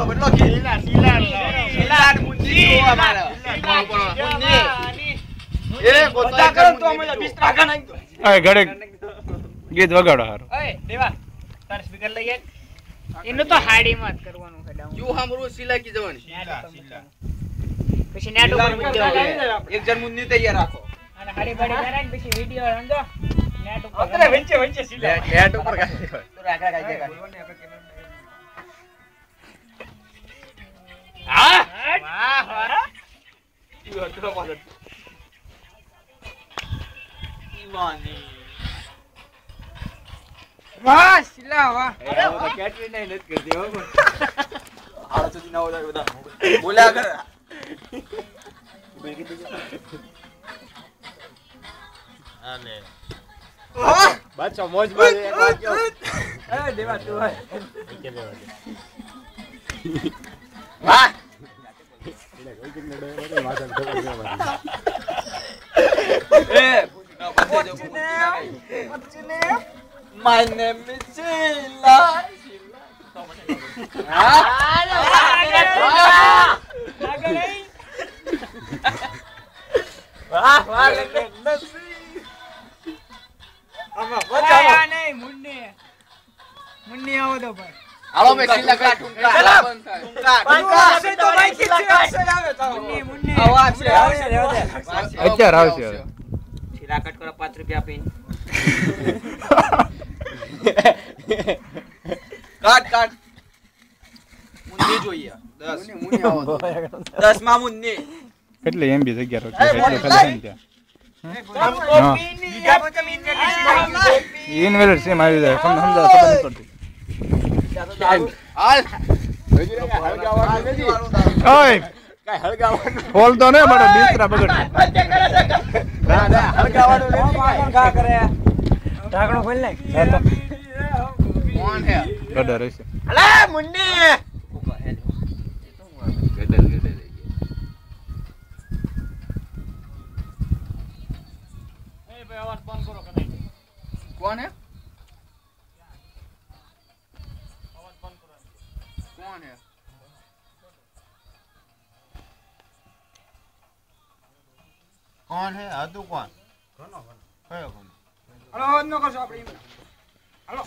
સીલો બદલો સીલા મુન્ની જો અમારે મુન્ની એ ગોતા કરો તો અમે બિસ્તરા ખા નાખ દો એ ઘડે ગીત વગાડો હારો ઓય દેવા તાર સ્પીકર લઈ આય એનું તો હાડી માં જ કરવાનું છે ડાઉન જો હામરો સીલા કી જવાની સીલા પછી નેટ ઉપર મૂકી દેવાનું એક જણ મુન્ની તૈયાર રાખો અને હાડી બાડી કરાય ને પછી વિડિયો રંગો નેટ ઉપર અરે વચ્ચે સીલા નેટ ઉપર કાઢી તો આગળ કાઢી હા વાહ વાહ ઈ હટલો પાછળ ઈમાની વાહ સીલા વાહ અરે તો કેટરીન નહીં નથી કરતી હો હાલો સુધી ના હોય બધા બોલ્યા કર આલે બાચો મોજ બાજ એક વાત કહો એ દેવા તું હોય કે દેવા વાહ My name is Sheila. વાહ વાહ લગે નસી આમાં બચાવો નહીં મુન્ની આવો તો ભાઈ હાલો મે સીલા કા ટુંકા ટુંકા સે તો ભાઈ ખીચે આવે તો મુન્ની આવશે અત્યારે આવશે સીલા કટ કરો 5 રૂપિયા આપીને કાટ મુન્ની જોઈએ 10 મુન્ની આવો 10 માં મુન્ની કેટલી એમબી જગ્યા રાખો એટલે ખાલી ત્યાં ઇનવેલિડ સેમ આવી જાય સમજાવ ખબર નહીં પડતી હાલ ઓય કઈ હળગાવાનું બોલ તો ને મારો બિસ્તરા બગડ ના ના હળગાવાનું નથી કોણ ખા કરે ઢાંકણું ખોલ નાખ કોણ હે ગડર રહેશે અલે મુન્ની ગડર એ ભાઈ અવાજ બંધ કરો કે નહીં કોણ હે અવાજ બંધ કરો કોણ હે કોણ હે હતું કોણ કયો કોણ હાલો અવાજ ન કરશો આપણે હાલો